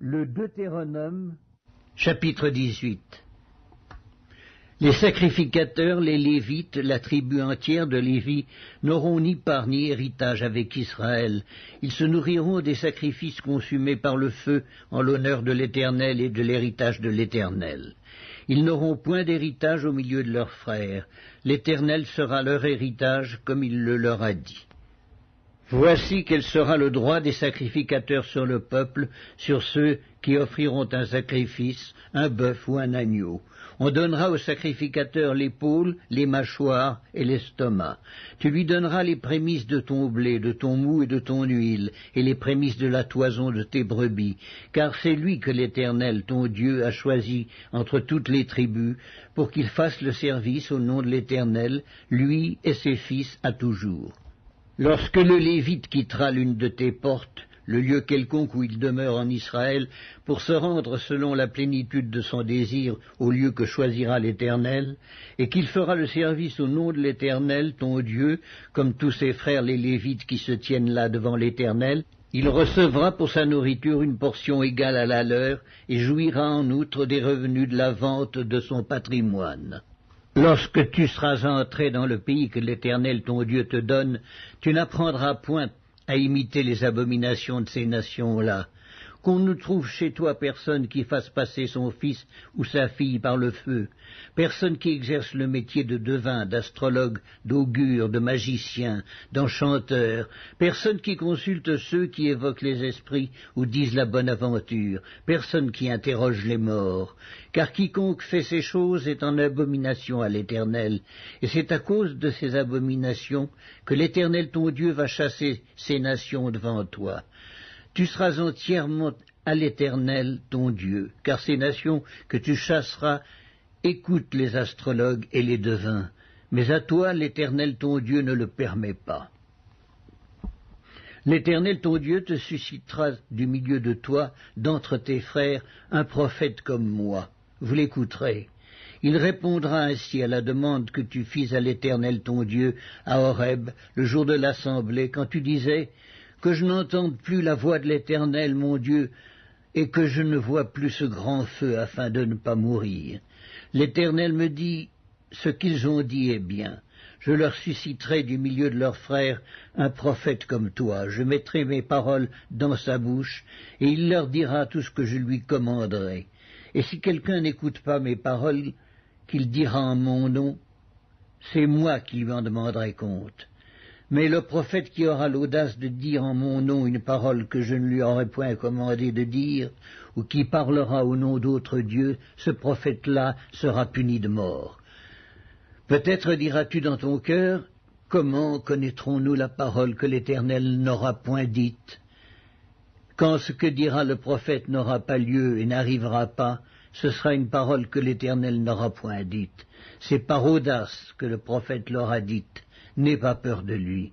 Le Deutéronome, chapitre 18. Les sacrificateurs, les Lévites, la tribu entière de Lévi, n'auront ni part ni héritage avec Israël. Ils se nourriront des sacrifices consumés par le feu en l'honneur de l'Éternel et de l'héritage de l'Éternel. Ils n'auront point d'héritage au milieu de leurs frères. L'Éternel sera leur héritage comme il le leur a dit. Voici quel sera le droit des sacrificateurs sur le peuple, sur ceux qui offriront un sacrifice, un bœuf ou un agneau. On donnera au sacrificateur l'épaule, les mâchoires et l'estomac. Tu lui donneras les prémices de ton blé, de ton mou et de ton huile, et les prémices de la toison de tes brebis, car c'est lui que l'Éternel, ton Dieu, a choisi entre toutes les tribus, pour qu'il fasse le service au nom de l'Éternel, lui et ses fils à toujours. Lorsque le Lévite quittera l'une de tes portes, le lieu quelconque où il demeure en Israël, pour se rendre selon la plénitude de son désir au lieu que choisira l'Éternel, et qu'il fera le service au nom de l'Éternel, ton Dieu, comme tous ses frères les Lévites qui se tiennent là devant l'Éternel, il recevra pour sa nourriture une portion égale à la leur, et jouira en outre des revenus de la vente de son patrimoine. Lorsque tu seras entré dans le pays que l'Éternel ton Dieu te donne, tu n'apprendras point à imiter les abominations de ces nations-là. Qu'on ne trouve chez toi personne qui fasse passer son fils ou sa fille par le feu, personne qui exerce le métier de devin, d'astrologue, d'augure, de magicien, d'enchanteur, personne qui consulte ceux qui évoquent les esprits ou disent la bonne aventure, personne qui interroge les morts, car quiconque fait ces choses est en abomination à l'Éternel, et c'est à cause de ces abominations que l'Éternel ton Dieu va chasser ces nations devant toi. Tu seras entièrement à l'Éternel, ton Dieu, car ces nations que tu chasseras écoutent les astrologues et les devins, mais à toi l'Éternel, ton Dieu, ne le permet pas. L'Éternel, ton Dieu, te suscitera du milieu de toi, d'entre tes frères, un prophète comme moi. Vous l'écouterez. Il répondra ainsi à la demande que tu fis à l'Éternel, ton Dieu, à Horeb, le jour de l'assemblée, quand tu disais « Que je n'entende plus la voix de l'Éternel, mon Dieu, et que je ne vois plus ce grand feu afin de ne pas mourir. » L'Éternel me dit, ce qu'ils ont dit est bien. Je leur susciterai du milieu de leurs frères un prophète comme toi. Je mettrai mes paroles dans sa bouche, et il leur dira tout ce que je lui commanderai. Et si quelqu'un n'écoute pas mes paroles, qu'il dira en mon nom, c'est moi qui lui en demanderai compte. Mais le prophète qui aura l'audace de dire en mon nom une parole que je ne lui aurais point commandé de dire, ou qui parlera au nom d'autres dieux, ce prophète-là sera puni de mort. Peut-être diras-tu dans ton cœur, comment connaîtrons-nous la parole que l'Éternel n'aura point dite? Quand ce que dira le prophète n'aura pas lieu et n'arrivera pas, ce sera une parole que l'Éternel n'aura point dite. C'est par audace que le prophète l'aura dite. N'aie pas peur de lui.